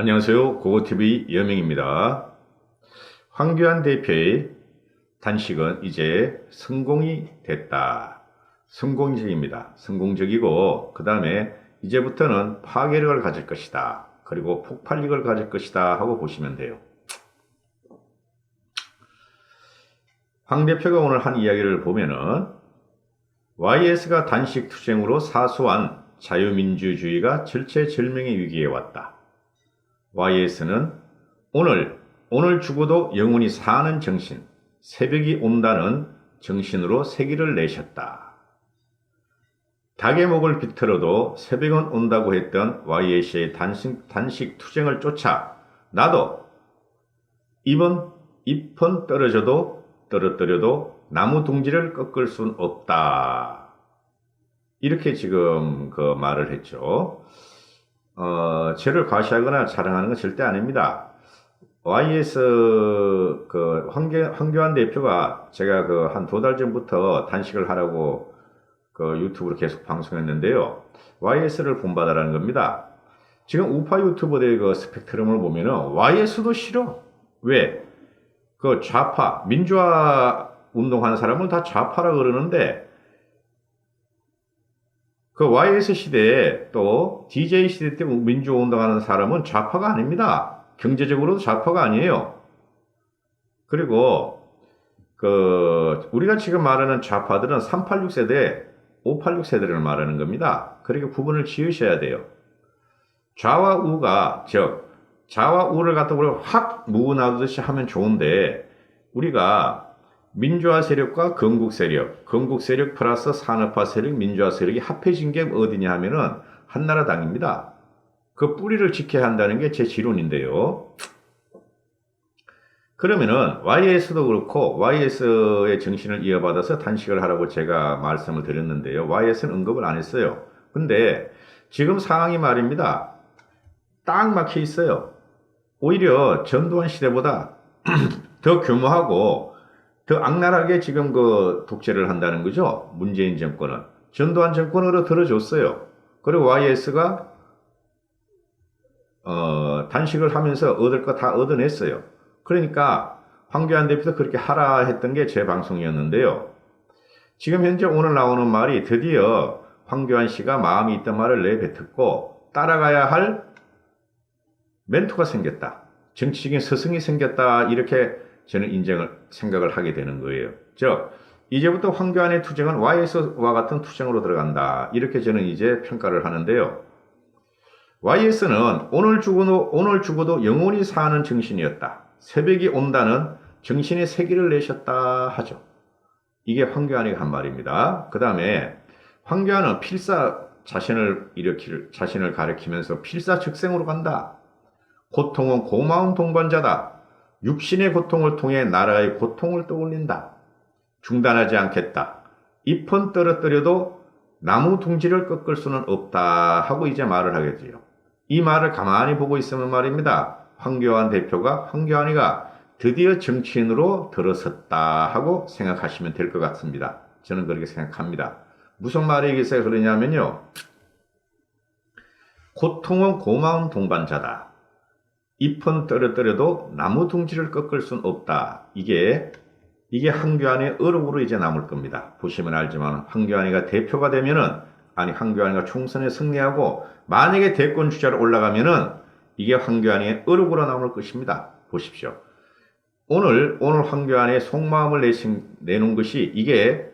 안녕하세요. 고고TV 여명입니다. 황교안 대표의 단식은 이제 성공이 됐다. 성공적입니다. 성공적이고 그 다음에 이제부터는 파괴력을 가질 것이다. 그리고 폭발력을 가질 것이다 하고 보시면 돼요. 황 대표가 오늘 한 이야기를 보면은 YS가 단식 투쟁으로 사수한 자유민주주의가 절체절명의 위기에 왔다. YS는 오늘 죽어도 영원히 사는 정신, 새벽이 온다는 정신으로 세기를 내셨다. 닭의 목을 비틀어도 새벽은 온다고 했던 YS의 단식 투쟁을 쫓아 나도 잎은 떨어뜨려도 나무 둥지를 꺾을 순 없다. 이렇게 지금 그 말을 했죠. 죄를 과시하거나 자랑하는 건 절대 아닙니다. YS 황교안 대표가 제가 한 2달 전부터 단식을 하라고 유튜브로 계속 방송했는데요. YS를 본받아라는 겁니다. 지금 우파 유튜버들의 스펙트럼을 보면은 YS도 싫어. 왜? 좌파, 민주화 운동하는 사람을 다 좌파라 그러는데 YS 시대에 또 DJ 시대 때 민주화 운동하는 사람은 좌파가 아닙니다. 경제적으로도 좌파가 아니에요. 그리고 우리가 지금 말하는 좌파들은 386세대, 586세대를 말하는 겁니다. 그리고 구분을 지으셔야 돼요. 좌와 우가, 좌와 우를 갖다 확 무어놔두듯이 하면 좋은데 우리가 민주화 세력과 건국 세력 플러스 산업화 세력, 민주화 세력이 합해진 게 어디냐 하면은 한나라당입니다. 그 뿌리를 지켜야 한다는 게 제 지론인데요. 그러면은 YS도 그렇고 YS의 정신을 이어받아서 단식을 하라고 제가 말씀을 드렸는데요. YS는 언급을 안 했어요. 근데 지금 상황이 말입니다. 딱 막혀 있어요. 오히려 전두환 시대보다 더 규모하고 더 악랄하게 지금 독재를 한다는 거죠. 문재인 정권은. 전두환 정권으로 들어줬어요. 그리고 YS가 단식을 하면서 얻을 거 다 얻어냈어요. 그러니까 황교안 대표도 그렇게 하라 했던 게 제 방송이었는데요. 지금 현재 오늘 나오는 말이 드디어 황교안 씨가 마음이 있던 말을 내뱉었고 따라가야 할 멘토가 생겼다. 정치적인 스승이 생겼다. 이렇게 저는 생각을 하게 되는 거예요. 이제부터 황교안의 투쟁은 YS와 같은 투쟁으로 들어간다. 이렇게 저는 이제 평가를 하는데요. YS는 오늘 죽어도 영원히 사는 정신이었다. 새벽이 온다는 정신의 세기를 내셨다 하죠. 이게 황교안이가 한 말입니다. 그 다음에 황교안은 자신을 가리키면서 필사즉생으로 간다. 고통은 고마운 동반자다. 육신의 고통을 통해 나라의 고통을 떠올린다. 중단하지 않겠다. 잎은 떨어뜨려도 나무 둥지를 꺾을 수는 없다 하고 이제 말을 하겠지요. 이 말을 가만히 보고 있으면 말입니다. 황교안이가 드디어 정치인으로 들어섰다 하고 생각하시면 될 것 같습니다. 저는 그렇게 생각합니다. 무슨 말이겠어요? 그러냐면요. 고통은 고마운 동반자다. 잎은 떨어뜨려도 나무 둥지를 꺾을 순 없다. 이게 황교안의 어록으로 이제 남을 겁니다. 보시면 알지만 황교안이가 대표가 되면은 황교안이가 총선에 승리하고 만약에 대권 주자로 올라가면은 이게 황교안의 어록으로 남을 것입니다. 보십시오. 오늘 황교안의 속마음을 내놓은 것이 이게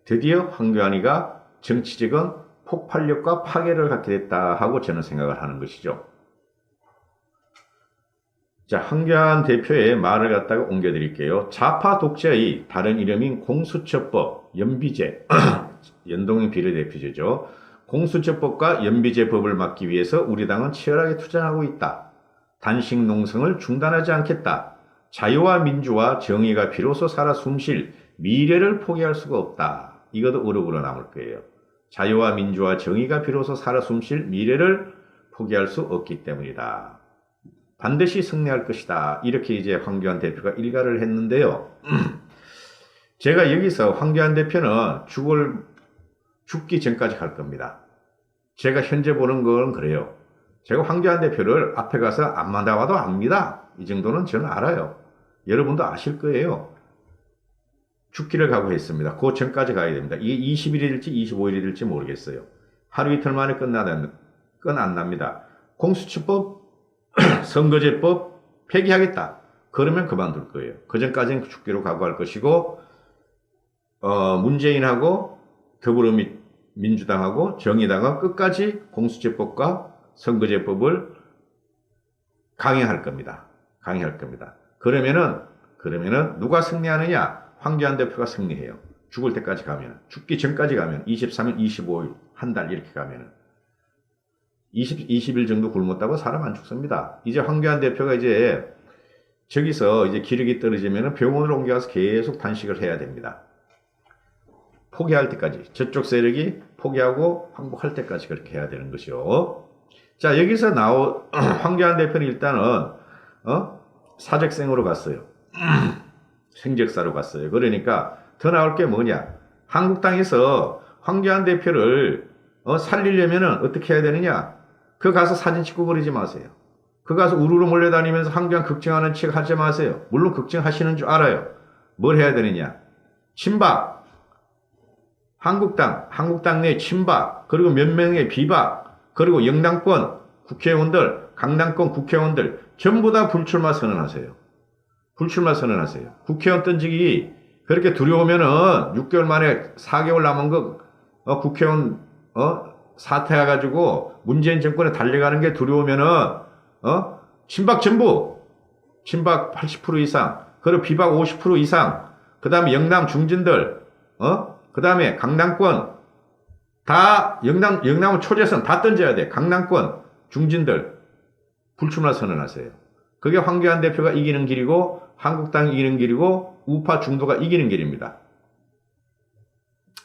드디어 황교안이가 정치적인 폭발력과 파괴를 갖게 됐다 하고 저는 생각을 하는 것이죠. 자, 황교안 대표의 말을 갖다가 옮겨드릴게요. 좌파 독재의 다른 이름인 공수처법, 연비제, 연동형 비례대표제죠. 공수처법과 연비제법을 막기 위해서 우리 당은 치열하게 투쟁하고 있다. 단식 농성을 중단하지 않겠다. 자유와 민주와 정의가 비로소 살아 숨쉴 미래를 포기할 수가 없다. 이것도 어록으로 남을 거예요. 자유와 민주와 정의가 비로소 살아 숨쉴 미래를 포기할 수 없기 때문이다. 반드시 승리할 것이다. 이렇게 이제 황교안 대표가 일가를 했는데요. 제가 여기서 황교안 대표는 죽기 전까지 갈 겁니다. 제가 현재 보는 건 그래요. 제가 황교안 대표를 앞에 가서 안 만나봐도 압니다. 이 정도는 저는 알아요. 여러분도 아실 거예요. 죽기를 각오했습니다. 그 전까지 가야 됩니다. 이게 20일이 될지 25일이 될지 모르겠어요. 하루 이틀 만에 끝 안 납니다. 공수처법, 선거제법 폐기하겠다. 그러면 그만둘 거예요. 그 전까지는 죽기로 각오할 것이고, 문재인하고 더불어민주당하고 정의당은 끝까지 공수처법과 선거제법을 강행할 겁니다. 강행할 겁니다. 그러면은 누가 승리하느냐? 황교안 대표가 승리해요. 죽을 때까지 가면, 죽기 전까지 가면, 23일, 25일, 한 달 이렇게 가면은 20일 정도 굶었다고 사람 안 죽습니다. 이제 황교안 대표가 이제 저기서 이제 기력이 떨어지면 병원으로 옮겨가서 계속 단식을 해야 됩니다. 포기할 때까지, 저쪽 세력이 포기하고 항복할 때까지 그렇게 해야 되는 것이요. 자, 여기서 황교안 대표는 일단은 사직생으로 갔어요. 생적사로 갔어요. 그러니까 더 나올 게 뭐냐? 한국당에서 황교안 대표를 살리려면은 어떻게 해야 되느냐? 그 가서 사진 찍고 그러지 마세요. 그 가서 우르르 몰려다니면서 황교안 걱정하는 척 하지 마세요. 물론 걱정하시는 줄 알아요. 뭘 해야 되느냐? 친박, 한국당 내 친박, 그리고 몇 명의 비박, 그리고 영당권 국회의원들, 강당권 국회의원들 전부 다 불출마 선언하세요. 불출마 선언하세요. 국회의원 던지기 그렇게 두려우면은 6개월 만에 4개월 남은 거 국회의원 사퇴해가지고 문재인 정권에 달려가는 게 두려우면은 친박 전부 친박 80% 이상 그리고 비박 50% 이상 그 다음에 영남 중진들 그 다음에 강남권 다 영남 초재선 다 던져야 돼. 강남권 중진들 불출마 선언하세요. 그게 황교안 대표가 이기는 길이고 한국당이 이기는 길이고 우파 중도가 이기는 길입니다.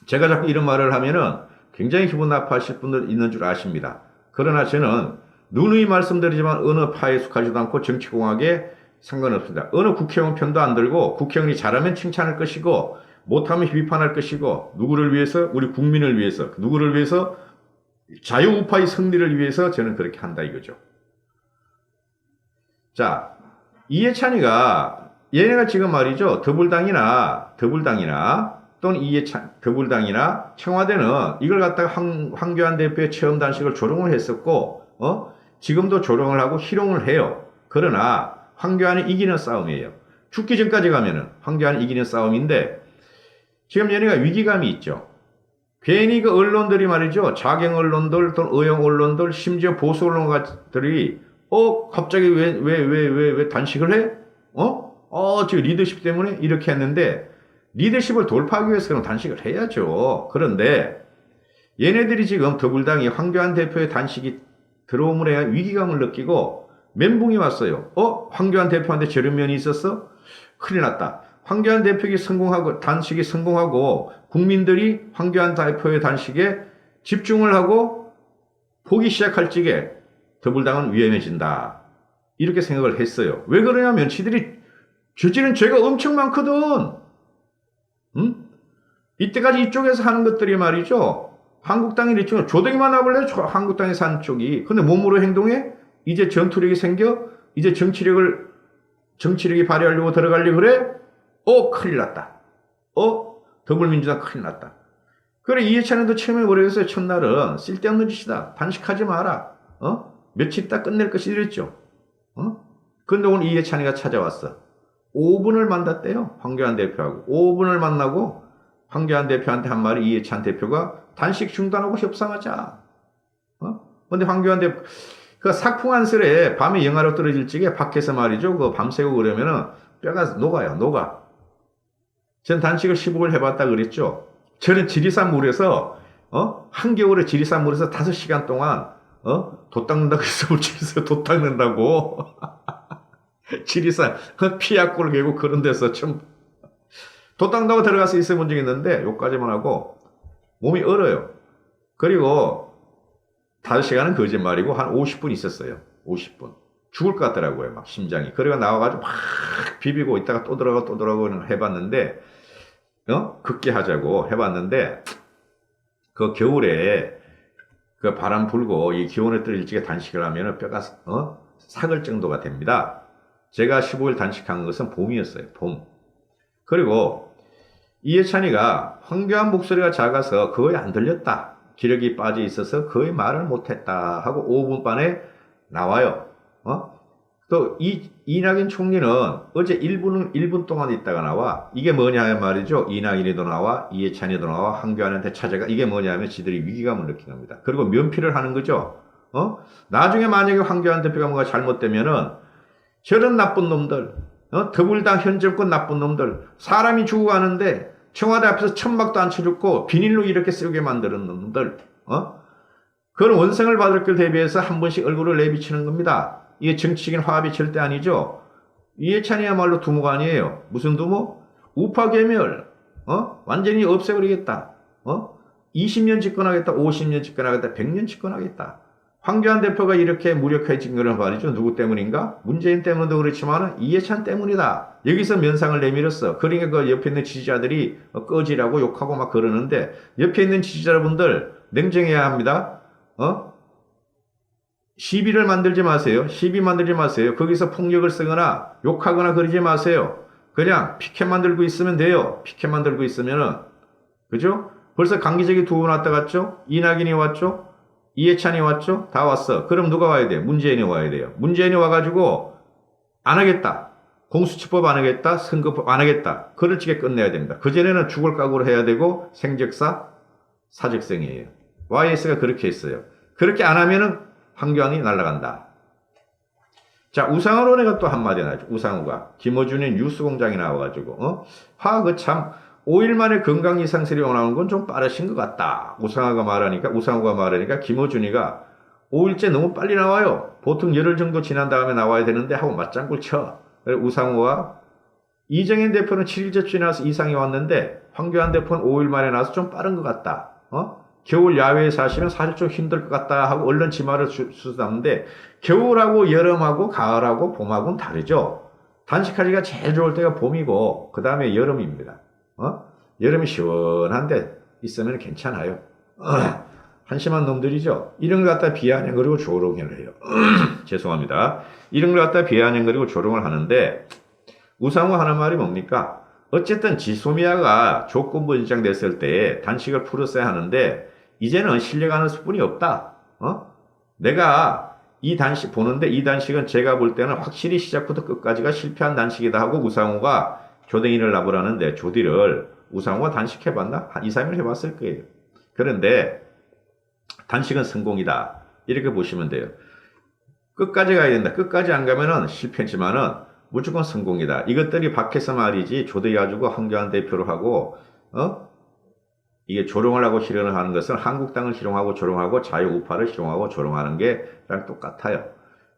제가 자꾸 이런 말을 하면은 굉장히 기분 나빠하실 분들 있는 줄 아십니다. 그러나 저는 누누이 말씀드리지만 어느 파에 속하지도 않고 정치공학에 상관없습니다. 어느 국회의원 편도 안 들고 국회의원이 잘하면 칭찬할 것이고 못하면 비판할 것이고 누구를 위해서? 우리 국민을 위해서. 누구를 위해서? 자유우파의 승리를 위해서 저는 그렇게 한다 이거죠. 자, 이해찬이가 얘네가 지금 말이죠. 더불당이나 또는 더불당이나 청와대는 이걸 갖다가 황교안 대표의 체험 단식을 조롱을 했었고 지금도 조롱을 하고 희롱을 해요. 그러나 황교안이 이기는 싸움이에요. 죽기 전까지 가면은 황교안이 이기는 싸움인데 지금 얘네가 위기감이 있죠. 괜히 그 언론들이 말이죠. 자경 언론들 또는 의형 언론들 심지어 보수 언론들이 갑자기 왜 단식을 해? 지금 리더십 때문에 이렇게 했는데 리더십을 돌파하기 위해서는 단식을 해야죠. 그런데 얘네들이 지금 더불당이 황교안 대표의 단식이 들어옴으로 해야 위기감을 느끼고 멘붕이 왔어요. 황교안 대표한테 저런 면이 있었어? 큰일 났다. 황교안 대표가 단식이 성공하고 국민들이 황교안 대표의 단식에 집중을 하고 보기 시작할 적에 더불당은 위험해진다. 이렇게 생각을 했어요. 왜 그러냐면 지들이 저지른 죄가 엄청 많거든. 이때까지 이쪽에서 하는 것들이 말이죠. 한국당이 이쪽으로 조대기만 하볼래? 한국당에서 하는 쪽이. 근데 몸으로 행동해? 이제 전투력이 생겨? 이제 정치력이 발휘하려고 들어가려고 그래? 큰일 났다. 더불민주당 큰일 났다. 그래, 이해찬이도 처음에 뭐랬어요? 첫날은 쓸데없는 짓이다. 단식하지 마라. 며칠 있다 끝낼 것이 이랬죠. 근데 오늘 이해찬이가 찾아왔어. 5분을 만났대요. 황교안 대표하고. 5분을 만나고 황교안 대표한테 한 말이 이해찬 대표가 단식 중단하고 협상하자. 근데 황교안 대표, 그 삭풍한슬에 밤에 영하로 떨어질 적에 밖에서 말이죠. 그 밤새고 그러면은 뼈가 녹아. 전 단식을 15일 해봤다 그랬죠. 저는 지리산 물에서, 한겨울에 지리산 물에서 5시간 동안, 돛 닦는다고 해서 지리산 돛 닦는다고. 지리산, 피약골 계고 그런 데서 좀, 돛 닦는다고 들어가서 있어 본 적이 있는데, 요까지만 하고, 몸이 얼어요. 그리고, 5시간은 거짓말이고, 한 50분 있었어요. 50분. 죽을 것 같더라고요. 막 심장이. 그래가 나와가지고 막 비비고 있다가 또 들어가고 해봤는데, 극기하자고 해봤는데, 그 겨울에 그 바람 불고 이 기온에 따라 일찍 단식을 하면 뼈가 삭을 정도가 됩니다. 제가 15일 단식한 것은 봄이었어요. 봄. 그리고 이해찬이가 황교안 목소리가 작아서 거의 안 들렸다. 기력이 빠져 있어서 거의 말을 못했다 하고 5분 만에 나와요. 또 이낙연 총리는 어제 1분 동안 있다가 나와. 이게 뭐냐 말이죠. 이낙연이도 나와, 이해찬이도 나와, 황교안한테 찾아가. 이게 뭐냐면 지들이 위기감을 느끼는 겁니다. 그리고 면피를 하는 거죠. 나중에 만약에 황교안 대표가 뭔가 잘못되면은 저런 나쁜 놈들, 더불당 현 정권 나쁜 놈들, 사람이 죽어가는데 청와대 앞에서 천막도 안 쳐줬고 비닐로 이렇게 쓰게 만드는 놈들, 그런 원성을 받을 걸 대비해서 한 번씩 얼굴을 내비치는 겁니다. 이게 정치적인 화합이 절대 아니죠. 이해찬이야말로 두모가 아니에요. 무슨 두모? 우파 괴멸, 완전히 없애버리겠다. 20년 집권하겠다, 50년 집권하겠다, 100년 집권하겠다. 황교안 대표가 이렇게 무력해진 거는 말이죠. 누구 때문인가? 문재인 때문도 그렇지만 이해찬 때문이다. 여기서 면상을 내밀었어. 그러니까 그 옆에 있는 지지자들이 꺼지라고 욕하고 막 그러는데 옆에 있는 지지자분들 냉정해야 합니다. 시비를 만들지 마세요. 시비 만들지 마세요. 거기서 폭력을 쓰거나 욕하거나 그러지 마세요. 그냥 피켓 만들고 있으면 돼요. 피켓 만들고 있으면은. 그죠? 벌써 강기적이 2번 왔다 갔죠? 이낙연이 왔죠? 이해찬이 왔죠? 다 왔어. 그럼 누가 와야 돼요? 문재인이 와야 돼요. 문재인이 와가지고 안 하겠다. 공수처법 안 하겠다. 선거법 안 하겠다. 그럴 적에 끝내야 됩니다. 그전에는 죽을 각오로 해야 되고 생적사 사적생이에요. YS가 그렇게 했어요. 그렇게 안 하면은 황교안이 날아간다. 자, 우상호 의원가 또 한마디 나죠. 우상호가 김어준의 뉴스공장에 나와가지고 그 참 5일 만에 건강 이상설이 나오는 건 좀 빠르신 것 같다. 우상호가 말하니까 김어준이가 5일째 너무 빨리 나와요. 보통 열흘 정도 지난 다음에 나와야 되는데 하고 맞장구를 쳐. 우상호가 이정현 대표는 7일째 지나서 이상이 왔는데 황교안 대표는 5일 만에 나와서 좀 빠른 것 같다. 겨울 야외에 사시면 사실 좀 힘들 것 같다 하고 얼른 치마를 수수담는데 겨울하고 여름하고 가을하고 봄하고는 다르죠. 단식하기가 제일 좋을 때가 봄이고 그 다음에 여름입니다. 여름이 시원한데 있으면 괜찮아요. 한심한 놈들이죠. 이런 걸 갖다 비아냥거리고 조롱을 해요. 죄송합니다. 이런 걸 갖다 비아냥거리고 조롱을 하는데 우상호 하는 말이 뭡니까? 어쨌든 지소미아가 조건부 인정됐을 때 단식을 풀었어야 하는데 이제는 실려가는 수뿐이 없다. 내가 이 단식 보는데 이 단식은 제가 볼 때는 확실히 시작부터 끝까지가 실패한 단식이다 하고 우상호가 조댕이를 나보라는데 조디를 우상호가 단식해봤나? 한 2, 3일 해봤을 거예요. 그런데 단식은 성공이다. 이렇게 보시면 돼요. 끝까지 가야 된다. 끝까지 안 가면은 실패지만은 무조건 성공이다. 이것들이 밖에서 말이지 조대기 가지고 황교안 대표를 하고 이게 조롱을 하고 희롱을 하는 것은 한국당을 희롱하고 조롱하고 자유우파를 희롱하고 조롱하는 게랑 똑같아요.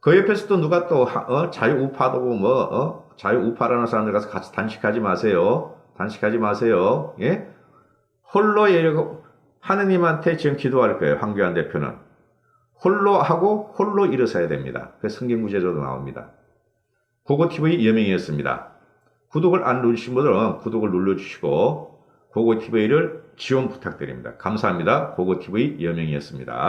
그 옆에서 또 누가 또 자유우파도 자유우파라는 사람들 가서 같이 단식하지 마세요. 단식하지 마세요. 예? 홀로 하느님한테 지금 기도할 거예요. 황교안 대표는 홀로 하고 홀로 일어서야 됩니다. 그 성경구제도도 나옵니다. 고고TV 여명이었습니다. 구독을 안 누르신 분들은 구독을 눌러주시고 고고TV를 지원 부탁드립니다. 감사합니다. 고고TV 여명이었습니다.